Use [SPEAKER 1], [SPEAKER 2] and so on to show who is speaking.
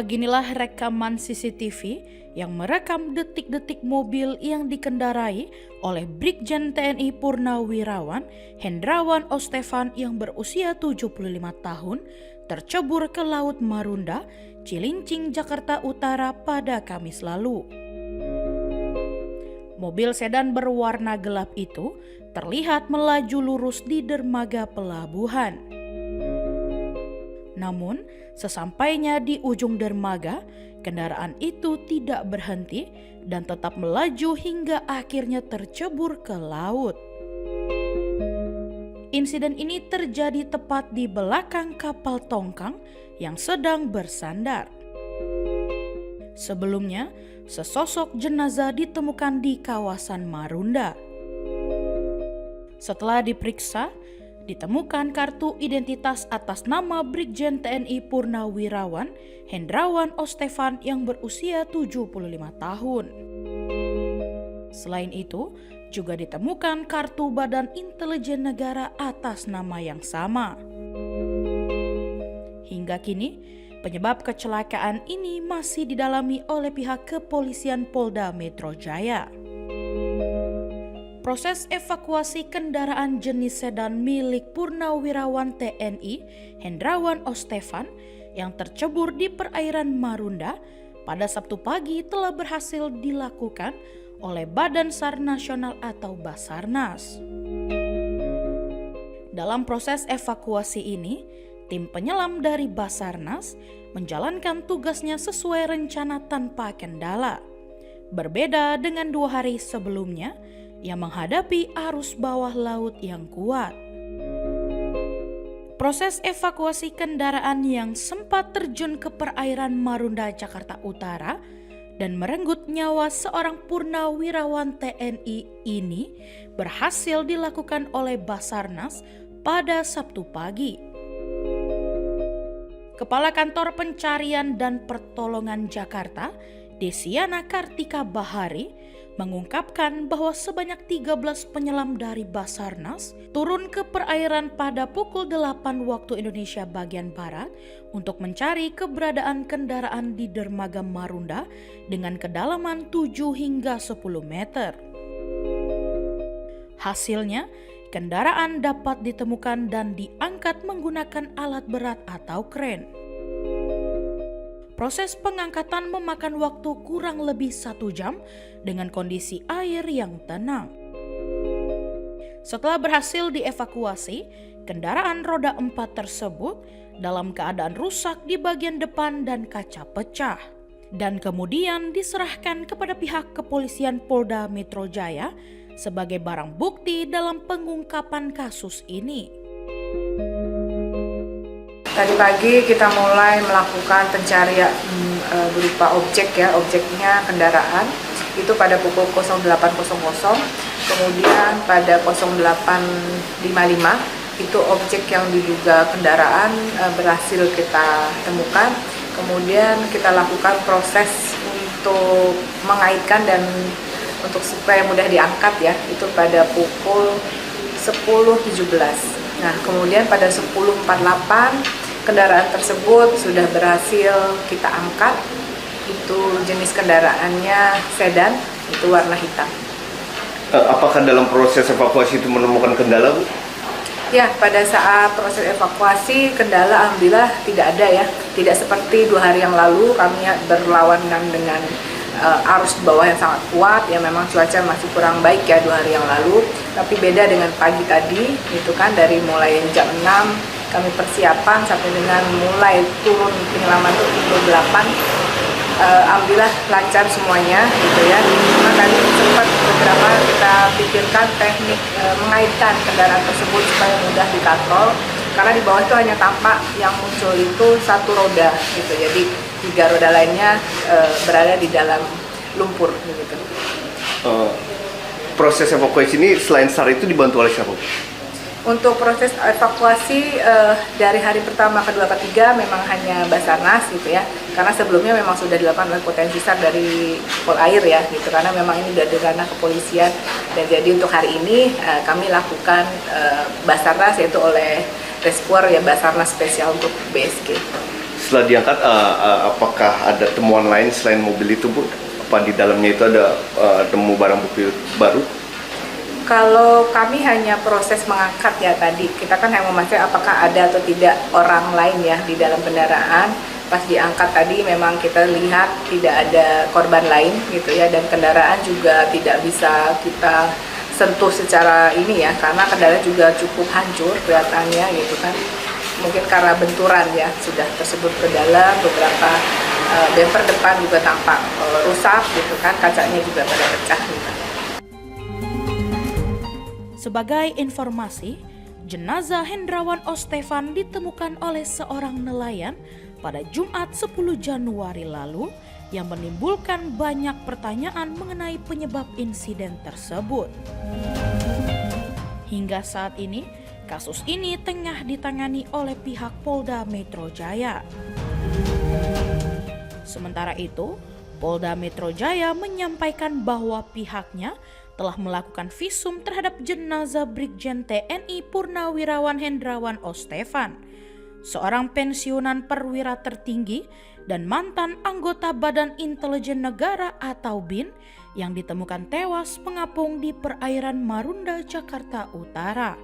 [SPEAKER 1] Beginilah rekaman CCTV yang merekam detik-detik mobil yang dikendarai oleh Brigjen TNI Purnawirawan Hendrawan Ostefan yang berusia 75 tahun tercebur ke Laut Marunda, Cilincing, Jakarta Utara pada Kamis lalu. Mobil sedan berwarna gelap itu terlihat melaju lurus di dermaga pelabuhan. Namun, sesampainya di ujung dermaga, kendaraan itu tidak berhenti dan tetap melaju hingga akhirnya tercebur ke laut. Insiden ini terjadi tepat di belakang kapal tongkang yang sedang bersandar. Sebelumnya, sesosok jenazah ditemukan di kawasan Marunda. Setelah diperiksa, ditemukan kartu identitas atas nama Brigjen TNI Purnawirawan Hendrawan Ostefan yang berusia 75 tahun. Selain itu, juga ditemukan kartu Badan Intelijen Negara atas nama yang sama. Hingga kini, penyebab kecelakaan ini masih didalami oleh pihak kepolisian Polda Metro Jaya. Proses evakuasi kendaraan jenis sedan milik Purnawirawan TNI Hendrawan Ostefan yang tercebur di perairan Marunda pada Sabtu pagi telah berhasil dilakukan oleh Badan SAR Nasional atau Basarnas. Dalam proses evakuasi ini, tim penyelam dari Basarnas menjalankan tugasnya sesuai rencana tanpa kendala. Berbeda dengan 2 hari sebelumnya yang menghadapi arus bawah laut yang kuat. Proses evakuasi kendaraan yang sempat terjun ke perairan Marunda, Jakarta Utara dan merenggut nyawa seorang purnawirawan TNI ini berhasil dilakukan oleh Basarnas pada Sabtu pagi. Kepala Kantor Pencarian dan Pertolongan Jakarta, Desiana Kartika Bahari, mengungkapkan bahwa sebanyak 13 penyelam dari Basarnas turun ke perairan pada pukul 8 waktu Indonesia bagian Barat untuk mencari keberadaan kendaraan di dermaga Marunda dengan kedalaman 7 hingga 10 meter. Hasilnya, kendaraan dapat ditemukan dan diangkat menggunakan alat berat atau kren. Proses pengangkatan memakan waktu kurang lebih 1 jam dengan kondisi air yang tenang. Setelah berhasil dievakuasi, kendaraan roda 4 tersebut dalam keadaan rusak di bagian depan dan kaca pecah, dan kemudian diserahkan kepada pihak kepolisian Polda Metro Jaya sebagai barang bukti dalam pengungkapan kasus ini.
[SPEAKER 2] Tadi pagi kita mulai melakukan pencarian berupa objeknya kendaraan itu pada pukul 08.00, kemudian pada 08.55 itu objek yang diduga kendaraan berhasil kita temukan, kemudian kita lakukan proses untuk mengaitkan dan untuk supaya mudah diangkat ya, itu pada pukul 10.17. Nah, kemudian pada 10.48 kendaraan tersebut sudah berhasil kita angkat. Itu jenis kendaraannya sedan, itu warna hitam.
[SPEAKER 3] Apakah dalam proses evakuasi itu menemukan kendala, Bu?
[SPEAKER 2] Ya, pada saat proses evakuasi kendala alhamdulillah tidak ada ya. Tidak seperti 2 hari yang lalu kami berlawanan dengan arus di bawah yang sangat kuat, ya memang cuaca masih kurang baik ya 2 hari yang lalu. Tapi beda dengan pagi tadi, itu kan dari mulai jam 6 kami persiapan sampai dengan mulai turun penyelaman itu pukul 8. Alhamdulillah lancar semuanya gitu ya. Cuma tadi sempat beberapa kita pikirkan teknik mengaitkan kendaraan tersebut supaya mudah dikatrol, karena di bawah itu hanya tampak yang muncul itu 1 roda gitu, jadi 3 roda lainnya berada di dalam lumpur gitu.
[SPEAKER 3] Proses evakuasi ini selain SAR itu dibantu oleh siapa?
[SPEAKER 2] Untuk proses evakuasi dari hari pertama, kedua, ketiga memang hanya Basarnas gitu ya, karena sebelumnya memang sudah dilakukan oleh potensi SAR dari Polair ya gitu, karena memang ini sudah di ranah kepolisian, dan jadi untuk hari ini kami lakukan Basarnas yaitu oleh Rescuer ya, Basarnas spesial untuk BSG.
[SPEAKER 3] setelah diangkat apakah ada temuan lain selain mobil itu, Bu? Apa di dalamnya itu ada temu barang bukti baru?
[SPEAKER 2] Kalau kami hanya proses mengangkat ya tadi, kita kan hanya memastikan apakah ada atau tidak orang lain ya di dalam kendaraan. Pas diangkat tadi memang kita lihat tidak ada korban lain gitu ya, dan kendaraan juga tidak bisa kita sentuh secara ini ya, karena kendaraan juga cukup hancur kelihatannya gitu kan. Mungkin karena benturan ya sudah tersebut ke dalam, beberapa bumper depan juga tampak rusak gitu kan, kacanya juga pada pecah gitu.
[SPEAKER 1] Sebagai informasi, jenazah Hendrawan Ostefan ditemukan oleh seorang nelayan pada Jumat 10 Januari lalu yang menimbulkan banyak pertanyaan mengenai penyebab insiden tersebut. Hingga saat ini, kasus ini tengah ditangani oleh pihak Polda Metro Jaya. Sementara itu, Polda Metro Jaya menyampaikan bahwa pihaknya telah melakukan visum terhadap jenazah Brigjen TNI Purnawirawan Hendrawan Ostefan, seorang pensiunan perwira tertinggi dan mantan anggota Badan Intelijen Negara atau BIN yang ditemukan tewas mengapung di perairan Marunda, Jakarta Utara.